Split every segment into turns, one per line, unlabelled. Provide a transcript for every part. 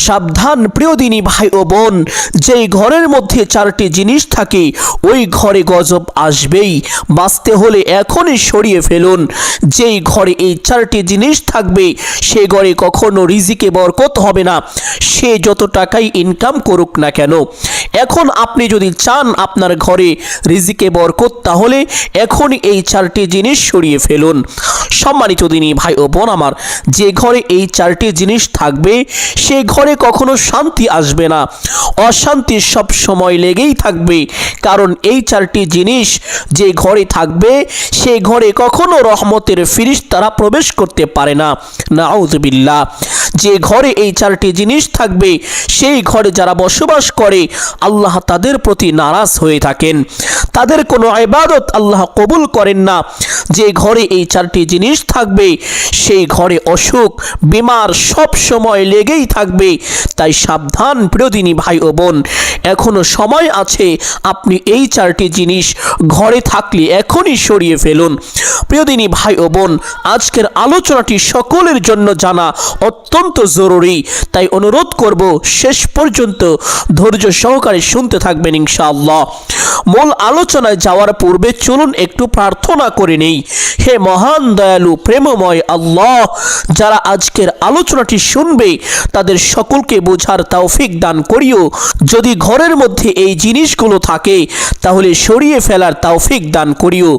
সাবধান প্রিয় দিনী ভাই ও বোন, যেই ঘরের মধ্যে চারটি জিনিস থাকে ওই ঘরে গজব আসবেই। বাঁচতে হলে এখনই সরিয়ে ফেলুন। যেই ঘরে এই চারটি জিনিস থাকবে সে ঘরে কখনো রিজিকে বরকত হবে না, সে যত টাকাই ইনকাম করুক না কেন। এখন আপনি যদি চান আপনার ঘরে রিজিকে বরকত, তাহলে এখনই এই চারটি জিনিস সরিয়ে ফেলুন। সম্মানিত দিনী ভাই ও বোন আমার, যে ঘরে এই চারটি জিনিস থাকবে সে ঘরে কখনো শান্তি আসবে না, অশান্তি সব সময় লেগেই থাকবে। কারণ এই চারটি জিনিস যে ঘরে থাকবে সে ঘরে কখনো রহমতের ফিরিস্তারা প্রবেশ করতে পারে না। নাউযুবিল্লাহ। যে ঘরে এই চারটি জিনিস থাকবে সেই ঘরে যারা বসবাস করে আল্লাহ তাদের প্রতি নারাজ হয়ে থাকেন, তাদের কোনো ইবাদত আল্লাহ কবুল করেন না। যে ঘরে এই চারটি জিনিস থাকবে সেই ঘরে অসুখ বিমার সব সময় লেগেই থাকবে। তাই সাবধান প্রিয় দিনী ভাই ও বোন, এখনো সময় আছে। আপনি এই চারটি জিনিস ঘরে থাকলে এখনই সরিয়ে ফেলুন। প্রিয় দিনী ভাই ও বোন, আজকের আলোচনাটি সকলের জন্য জানা অত্যন্ত জরুরি, তাই অনুরোধ করব শেষ পর্যন্ত ধৈর্য সহকারে শুনতে থাকবেন ইনশাআল্লাহ। মূল আলোচনায় যাওয়ার পূর্বে চলুন একটু প্রার্থনা করে নেই। হে মহান দয়ালু প্রেমময় আল্লাহ, যারা আজকের আলোচনাটি শুনবে তাদের সকলকে বোঝার তৌফিক দান করিও। যদি ঘরের মধ্যে এই জিনিসগুলো থাকে তাহলে সরিয়ে ফেলার তৌফিক দান করিও।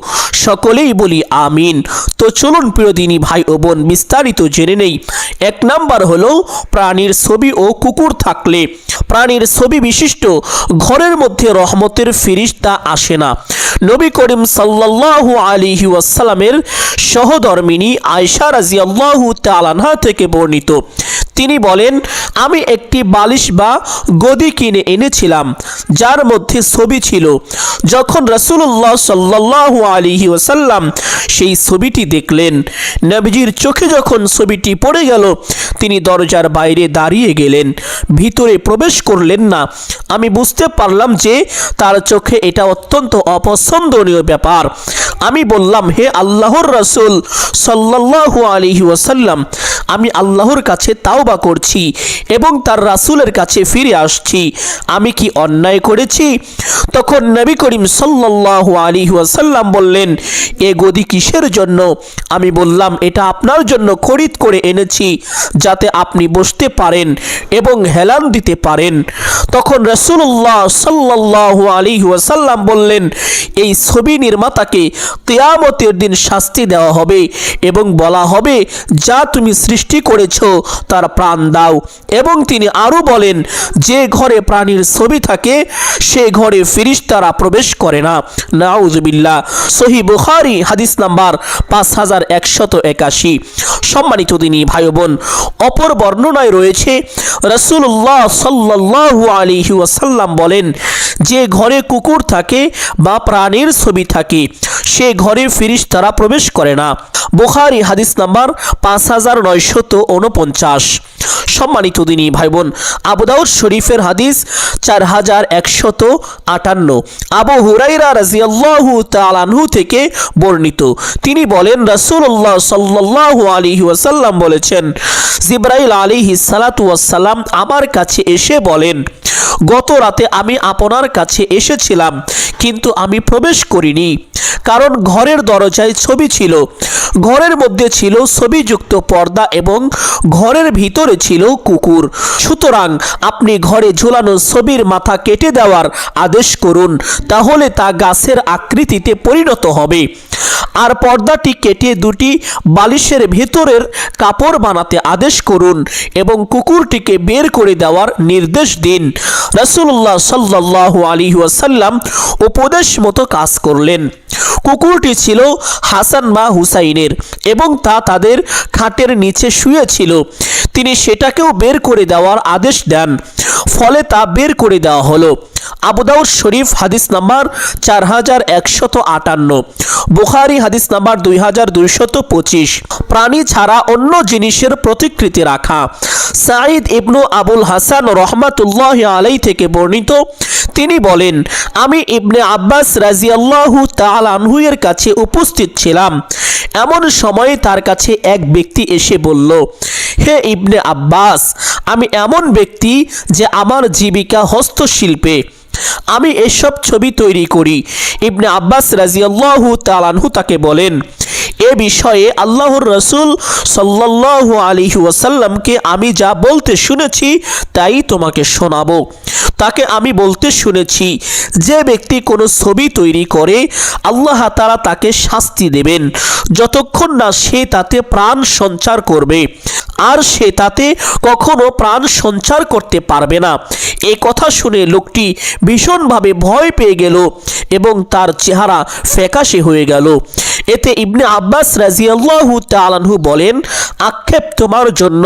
সকলেই বলি আমিন। তো চলুন প্রিয় দিনী ভাই ও বোন, বিস্তারিত জেনে নেই। এক নাম্বার হলো প্রাণীর ছবি ও কুকুর থাকলে। প্রাণীর ছবি বিশিষ্ট ঘরের মধ্যে রহমতের ফিরিস্তা আসে না। নবী করিম সাল্লাল্লাহু আলাইহি ওয়াসাল্লামের সহধর্মিনী আয়েশা রাদিয়াল্লাহু তাআলা আনহা থেকে বর্ণিত, তিনি বলেন, আমি একটি বালিশ বা গদি কিনে এনেছিলাম যার মধ্যে ছবি ছিল। যখন রাসূলুল্লাহ সাল্লাল্লাহু আলাইহি ওয়াসাল্লাম সেই ছবিটি দেখলেন, নবীজির চোখে যখন ছবিটি পড়ে গেল তিনি দরজার বাইরে দাঁড়িয়ে গেলেন, ভিতরে প্রবেশ করলেন না। আমি বুঝতে পারলাম যে তার চোখে এটা অত্যন্ত অপছন্দনীয় ব্যাপার। আমি বললাম, হে আল্লাহর রাসূল সাল্লাল্লাহু আলাইহি ওয়াসাল্লাম, আমি আল্লাহর কাছে তাওবা করছি এবং তার রাসূলের কাছে ফিরে আসছি, আমি কি অন্যায় করেছি? তখন নবী করিম সাল্লাল্লাহু আলাইহি ওয়াসাল্লাম বললেন, এ গদি কিসের জন্য? আমি বললাম, এটা আপনার জন্য খরিদ করে এনেছি যাতে আপনি বসতে পারেন এবং হেলান দিতে পারেন। তখন রাসূলুল্লাহ সাল্লাল্লাহু আলাইহি ওয়াসাল্লাম বললেন, এই ছবি নির্মাতাকে কিয়ামতের দিন শাস্তি দেওয়া হবে এবং বলা হবে, যা তুমি সৃষ্টি করেছো তার প্রাণ দাও। এবং তিনি আরো বলেন, যে ঘরে প্রাণীর ছবি থাকে সে ঘরে ফেরেশতারা প্রবেশ করে না। নাউযুবিল্লাহ। সহিহ বুখারী হাদিস নাম্বার 5181। সম্মানিত দিনী ভাই বোন, অপর বর্ণনায় রয়েছে রাসূলুল্লাহ সাল্লাল্লাহু আলাইহি ওয়াসাল্লাম বলেন, যে ঘরে কুকুর থাকে বা প্রাণীর ছবি থাকে সে ঘরে ফেরেশতারা প্রবেশ করে না। বুখারী হাদিস নাম্বার 5949। সম্মানিত দিনী ভাই বোন, আবু দাউদ শরীফের হাদিস 4158। আবু হুরায়রা রাদিয়াল্লাহু তাআলা আনহু থেকে বর্ণিত, তিনি বলেন, রাসূলুল্লাহ সাল্লাল্লাহু আলাইহি ওয়াসাল্লাম বলেছেন, জিবরাইল আলাইহিস সালাতু ওয়াস সালাম আমার কাছে এসে বলেন, গত রাতে আমি আপনার কাছে এসেছিলাম কিন্তু আমি প্রবেশ করিনি, কারণ ঘরের দরজায় ছবি ছিল। ঘরের মধ্যে ছিল ছবিযুক্ত পর্দা এবং ঘরের ভিতরে ছিল কুকুর। সুতরাং আপনি ঘরে ঝোলানো ছবির মাথা কেটে দেওয়ার আদেশ করুন, তাহলে তা গাছের আকৃতিতে পরিণত হবে। আর পর্দাটি কেটে দুটি বালিশের ভেতরের কাপড় বানাতে আদেশ করুন এবং কুকুরটিকে বের করে দেওয়ার নির্দেশ দিন। রাসূলুল্লাহ সাল্লাল্লাহু আলাইহি ওয়াসাল্লাম উপদেশ মতো কাজ করলেন। কুকুরটি ছিল হাসান বা হুসাইনের এবং তা তাদের খাটের নিচে শুয়েছিল। তিনি সেটাকেও বের করে দেওয়ার আদেশ দেন, ফলে তা বের করে দেওয়া হলো। আবু দাউদ শরীফ হাদিস নাম্বার 4158। বুখারী হাদিস নাম্বার 2225। প্রাণী ছাড়া অন্য জিনিসের প্রতিকৃতি রাখা। সাঈদ ইবনু আবুল হাসান রহমাতুল্লাহি আলাইহি থেকে বর্ণিত, তিনি বলেন, আমি ইবনে আব্বাস রাদিয়াল্লাহু তাআলা আনহু এর কাছে উপস্থিত ছিলাম। এমন সময় তার কাছে এক ব্যক্তি এসে বলল, হে ইবনে আব্বাস, আমি এমন ব্যক্তি যে আমার জীবিকা হস্তশিল্পে, আমি এসব ছবি তৈরি করি। ইবনে আব্বাস রাদিয়াল্লাহু তাআলা আনহু তাকে বলেন, এ বিষয়ে আল্লাহর রাসূল সাল্লাল্লাহু আলাইহি ওয়াসাল্লামকে আমি যা বলতে শুনেছি তাই তোমাকে শোনাবো। তাকে আমি বলতে শুনেছি, যে ব্যক্তি কোনো ছবি তৈরি করে আল্লাহ তাআলা তাকে শাস্তি দেবেন যতক্ষণ না সে তাতে প্রাণ সঞ্চার করবে, আর সে তাতে কখনো প্রাণ সঞ্চার করতে পারবে না। এই কথা শুনে লোকটি ভীষণভাবে ভয় পেয়ে গেল এবং তার চেহারা ফ্যাকাশে হয়ে গেল। এতে ইবনে আব্বাস রাদিয়াল্লাহু তাআলা আনহু বলেন, আক্ষেপ তোমার জন্য,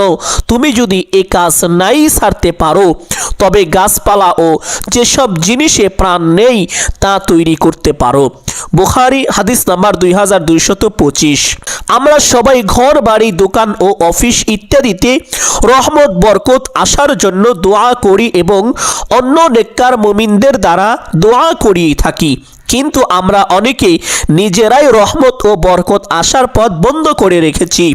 তুমি যদি এই কাজ নাই ছাড়তে পারো তবে গাছপালা ও যেসব জিনিসে প্রাণ নেই তা তৈরি করতে পারো। বুখারী হাদিস নাম্বার 2225। আমরা সবাই ঘর বাড়ি দোকান ও অফিস ইত্যাদিতে রহমত বরকত আসার জন্য দোয়া করি এবং অন্য নেককার মুমিনদের দ্বারা দোয়া করিয়ে থাকি, কিন্তু আমরা অনেকে নিজেরাই রহমত ও বরকত আসার পথ বন্ধ করে রেখেছি।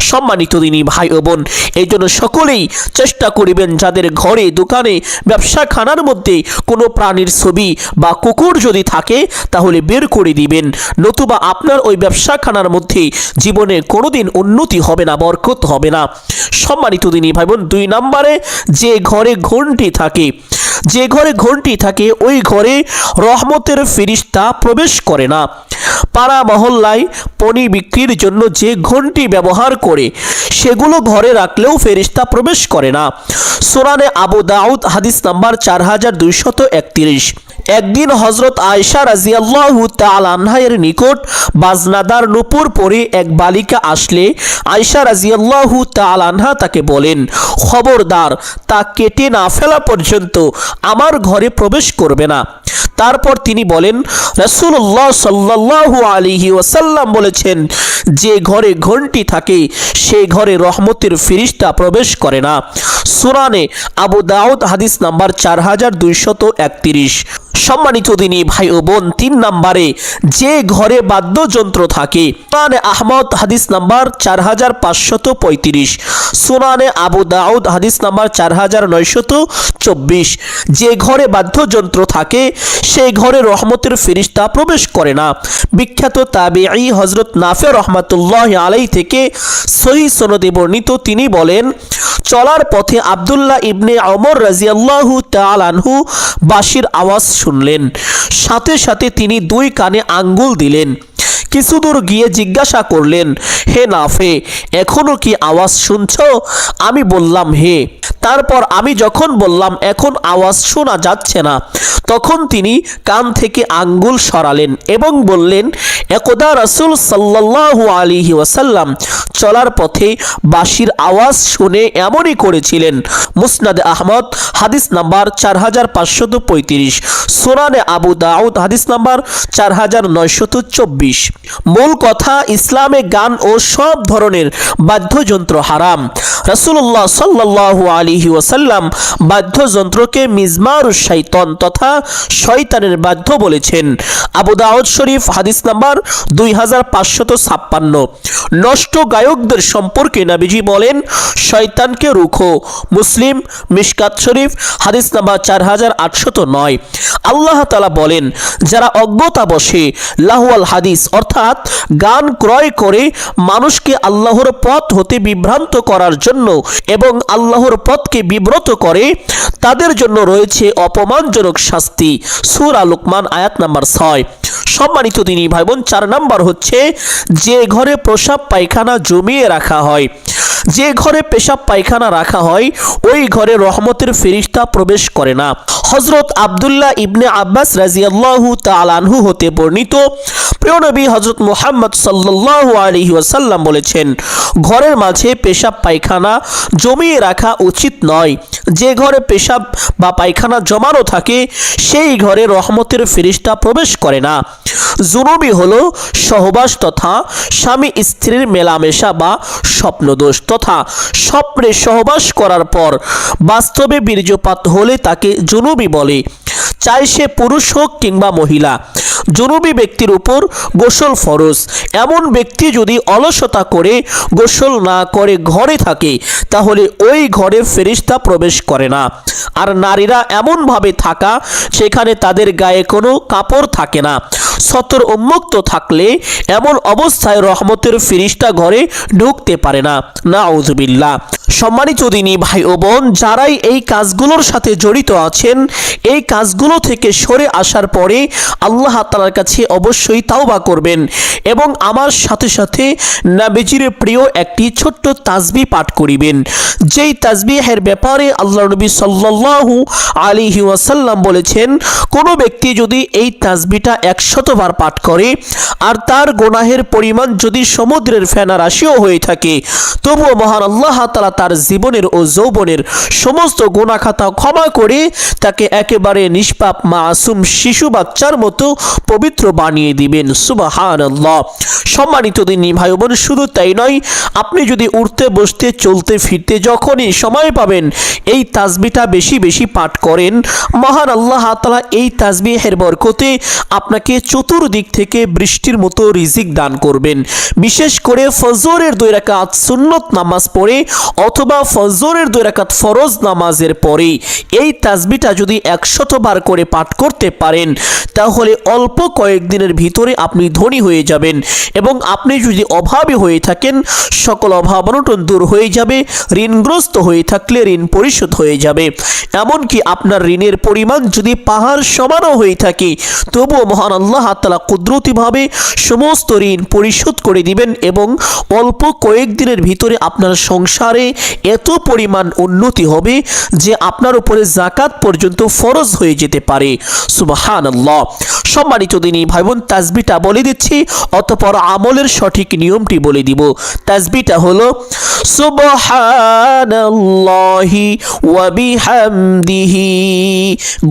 সম্মানিত দিনী ভাই ও বোন, এই জন্য সকলেই চেষ্টা করিবেন যাদের ঘরে দোকানে ব্যবসাখানার মধ্যে কোনো প্রাণীর ছবি বা কুকুর যদি থাকে তাহলে বের করে দিবেন, নতুবা আপনার ওই ব্যবসাখানার মধ্যে জীবনে কোনোদিন উন্নতি হবে না, বরকত হবে না। সম্মানিত দিনী ভাই বোন, 2 নম্বরে, যে ঘরে ঘন্টি থাকে, যে ঘরে ঘন্টি থাকে ওই ঘরে রহমতের ফেরেশতা প্রবেশ করে না। পাড়া মহল্লায় পণি বিক্রির জন্য যে ঘন্টি ব্যবহার করে সেগুলো ঘরে রাখলেও ফেরেশতা প্রবেশ করে না। সুনানে আবু দাউদ হাদিস নাম্বার 4231। একদিন হযরত আয়েশা রাদিয়াল্লাহু তাআলা আনহার নিকট বাজনাদার নূপুর পরে এক বালিকা আসলে আয়েশা রাদিয়াল্লাহু তাআলা আনহা তাকে বলেন, খবরদার, তা কেটে না ফেলা পর্যন্ত আমার ঘরে প্রবেশ করবে না। তারপর তিনি বলেন, রাসূলুল্লাহ সাল্লাল্লাহু আলাইহি ওয়াসাল্লাম বলেছেন, যে ঘরে ঘন্টি থাকে সেই ঘরে রহমতের ফেরেশতা প্রবেশ করে না। সুনানে আবু দাউদ হাদিস নাম্বার 4231। সম্মানিত দিনী ভাই ও বোন, 3 নম্বরে, যে ঘরে বাদ্যযন্ত্র থাকে। সুনানে আহমদ হাদিস নাম্বার 4535। সুনানে আবু দাউদ হাদিস নাম্বার 4924। যে ঘরে বাদ্যযন্ত্র থাকে সেই ঘরে রহমতের ফেরেশতা প্রবেশ করে না। বিখ্যাত তাবেঈ হযরত নাফে রহমাতুল্লাহি আলাইহি থেকে সহিহ সনদে বর্ণিত, তিনি বলেন, চলার পথে আব্দুল্লাহ ইবনে ওমর রাদিয়াল্লাহু তাআলা আনহু বাঁশির আওয়াজ শুনলেন, সাথে সাথে তিনি 2 কানে আঙ্গুল দিলেন। কিছু দূর গিয়ে জিজ্ঞাসা করলেন, হে নাফে, এখনো কি আওয়াজ শুনছো? আমি বললাম, হে। তারপর আমি যখন বললাম এখন আওয়াজ শোনা যাচ্ছে না, তখন তিনি কান থেকে আঙ্গুল সরালেন এবং বললেন, একদা রাসূল সাল্লাল্লাহু আলাইহি ওয়াসাল্লাম চলার পথে বাঁশির আওয়াজ শুনে এমনই করেছিলেন। মুসনাদে আহমদ হাদিস নাম্বার 4535। সুনানে আবু দাউদ হাদিস নাম্বার 4924। মূল কথা, ইসলামে গান ও সব ধরনের বাদ্যযন্ত্র হারাম। রাসূলুল্লাহ সাল্লাল্লাহু আলাইহি ওয়াসাল্লাম বাদ্যযন্ত্রকে মিজমারুশ শাইতান তথা শয়তানের বাদ্য বলেছেন। আবু দাউদ শরীফ হাদিস নাম্বার 2556। নষ্ট গায়কদের সম্পর্কে নবীজি বলেন, শয়তানকে রুখো। মুসলিম মিশকাত শরীফ হাদিস নাম্বার 4809। আল্লাহ তাআলা বলেন, যারা অজ্ঞতাবশে লাহওয়াল হাদিস অর্থাৎ গান ক্রয় করে মানুষকে আল্লাহর পথ হতে বিভ্রান্ত করার জন্য এবং আল্লাহর পথকে বিব্রত করে, তাদের জন্য রয়েছে অপমানজনক শাস্তি। সূরা লুকমান আয়াত নাম্বার 6। সম্মানিত দিনী ভাই বোন, 4 নম্বর হচ্ছে, যে ঘরে প্রস্রাব পায়খানা জমিয়ে রাখা হয়, যে ঘরে পেশাব পায়খানা রাখা হয় ওই ঘরে রহমতের ফেরেশতা প্রবেশ করে না। হযরত আব্দুল্লাহ ইবনে আব্বাস রাদিয়াল্লাহু তাআলা আনহু হতে বর্ণিত, প্রিয় নবী হযরত মুহাম্মদ সাল্লাল্লাহু আলাইহি ওয়াসাল্লাম বলেছেন, ঘরের মাঝে পেশাব পায়খানা জমিয়ে রাখা উচিত নয়। যে ঘরে পেশাব বা পায়খানা জমানো থাকে সেই ঘরে রহমতের ফেরেশতা প্রবেশ করে না। জুনুবি হলো সহবাস তথা স্বামী স্ত্রীর মেলামেশা বা স্বপ্নদোষ তথা স্বপ্নে সহবাস করার পর বাস্তবে বীর্যপাত হলে তাকে জুনুবি বলে। চাই সে পুরুষ হোক কিংবা মহিলা। জুনুবি ব্যক্তির উপর গোসল ফরজ। এমন ব্যক্তি যদি অলসতা করে গোসল না করে ঘরে থাকে তাহলে ওই ঘরে ফেরেশতা প্রবেশ করে না। আর নারীরা এমনভাবে থাকা সেখানে তাদের গায়ে কোনো কাপড় থাকে না, সতর উন্মুক্ত থাকলে এমন অবস্থায় রহমতের ফেরেশতা ঘরে ঢুকতে পারে না। নাউযুবিল্লাহ। সম্মানিত দিনী ভাই ও বোন, যারাই এই কাজগুলোর সাথে জড়িত আছেন, এই কাজগুলো থেকে সরে আসার পরে আল্লাহ তাআলার কাছে অবশ্যই তাওবা করবেন এবং আমার সাথে সাথে নবীজির প্রিয় একটি ছোট্ট তাসবিহ পাঠ করিবেন। যেই তাসবিহের ব্যাপারে আল্লাহ নবী সাল্লাল্লাহু আলাইহি ওয়াসাল্লাম বলেছেন, কোনো ব্যক্তি যদি এই তাসবিহটা 100 বার পাঠ করে আর তার গুনাহের পরিমাণ যদি সমুদ্রের ফেনা রাশিও হয়ে থাকে, তবুও মহান আল্লাহ তাআলা তার জীবনের ও যৌবনের সমস্ত গুনাহ খাতা ক্ষমা করে তাকে একেবারে নিষ্পাপ মাসুম শিশু বাচ্চার মতো পবিত্র বানিয়ে দিবেন। সুবহানাল্লাহ। সম্মানিত দিনী ভাই বোন, শুধু তাই নয়, আপনি যদি উঠতে বসতে চলতে ফিরতে যখনই সময় পাবেন এই তাসবিহটা বেশি বেশি পাঠ করেন, মহান আল্লাহ তাআলা এই তাসবিহের বরকতে আপনাকে চতুর্দিক থেকে বৃষ্টির মতো রিজিক দান করবেন। বিশেষ করে ফজরের 2 রাকাত সুন্নত নামাজ পড়ে অথবা ফজরের 2 রাকাত ফরজ নামাজের পরে এই তাসবিহটা যদি 100 বার করে পাঠ করতে পারেন তাহলে অল্প কয়েকদিনের ভিতরে আপনি ধনী হয়ে যাবেন এবং আপনি যদি অভাবী হয়ে থাকেন সকল অভাব অনটন দূর হয়ে যাবে, ঋণগ্রস্ত হয়ে থাকলে ঋণ পরিশোধ হয়ে যাবে। এমনকি আপনার ঋণের পরিমাণ যদি পাহাড় সমানও হয়ে থাকে তবুও মহান আল্লাহ তাআলা কুদরতিভাবে সমস্ত ঋণ পরিশোধ করে দিবেন এবং অল্প কয়েকদিনের ভিতরে আপনার সংসারে এত পরিমাণ উন্নতি হবে যে আপনার উপরে যাকাত পর্যন্ত ফরজ হয়ে যেতে পারে। সুবহানাল্লাহ। সম্মানিত দিনী ভাই বোন, তাসবিহটা বলে দিচ্ছি, অতঃপর আমলের সঠিক নিয়মটি বলে দিব। তাসবিহটা হলো সুবহানাল্লাহি ওয়া বিহামদিহি।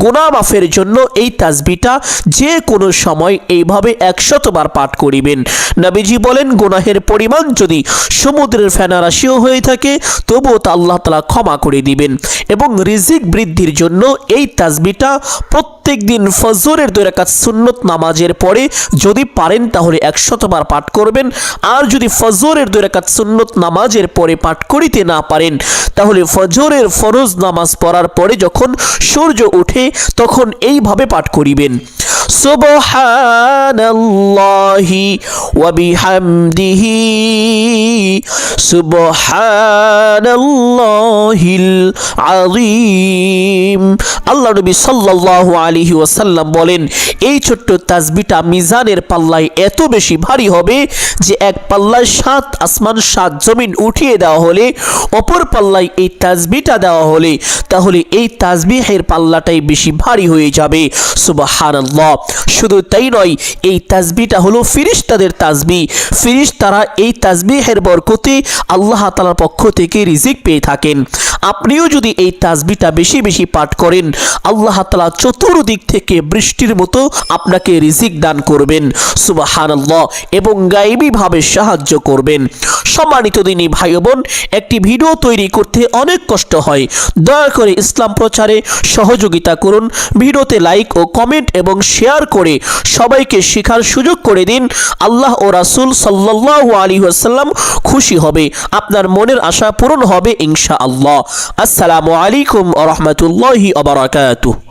গুনাহ মাফের জন্য এই তাসবিহটা যে কোনো সময় এইভাবে 100 বার পাঠ করিবেন। নবীজি বলেন, গুনাহের পরিমাণ যদি সমুদ্রের ফেনা রাশিও হয়ে থাকে তবুও তা আল্লাহ তাআলা ক্ষমা করে দিবেন। এবং রিজিক বৃদ্ধির জন্য এই তাসবিহটা প্রত্যেক দিন ফজরের 2 রাকাত সুন্নত নামাজের পরে যদি পারেন তাহলে 100 বার পাঠ করবেন। আর যদি ফজরের 2 রাকাত সুন্নত নামাজের পরে পাঠ করিতে না পারেন তাহলে ফজরের ফরজ নামাজ পড়ার পরে যখন সূর্য ওঠে তখন এইভাবে পাঠ করিবেন, সুবহানাল্লাহি ওয়া বিহামদিহি সুবহানাল্লাহিল আযীম। আল্লাহ নবী সাল্লাল্লাহু আলাইহি ওয়াসাল্লাম বলেন, এই ছোট্ট তাসবিহটা মিজানের পাল্লায় এত বেশি ভারী হবে যে এক পাল্লায় 7 আসমান 7 জমিন উঠিয়ে দেওয়া হলে অপর পাল্লায় এই তাসবিহটা দেওয়া হলে তাহলে এই তাসবিহের পাল্লাটাই বেশি ভারী হয়ে যাবে। সুবহানাল্লাহ। শুধু তাই নয়, এই তাসবিহটা হলো ফেরেশতাদের তাসবিহ। ফেরেশতারা এই তাসবিহের বরকতে আল্লাহ তাআলার পক্ষ থেকে রিজিক পেয়ে থাকেন। আপনিও যদি এই তাসবিহটা বেশি বেশি পাঠ করেন আল্লাহ তাআলা চতুর্দিক থেকে বৃষ্টির মতো আপনাকে রিজিক দান করবেন। সুবহানাল্লাহ। এবং গায়েবী ভাবে সাহায্য করবেন। সম্মানিত দিনী ভাই বোন, একটি ভিডিও তৈরি করতে অনেক কষ্ট হয়। দয়া করে ইসলাম প্রচারে সহযোগিতা করুন। ভিডিওতে লাইক ও কমেন্ট এবং শেয়ার করে সবাইকে শেখার সুযোগ করে দিন। আল্লাহ ও রাসূল সাল্লাল্লাহু আলাইহি ওয়াসাল্লাম খুশি হবে, আপনার মনের আশা পূরণ হবে ইনশাআল্লাহ। আসসালামু আলাইকুম ওয়া রাহমাতুল্লাহি ওয়া বারাকাতুহু।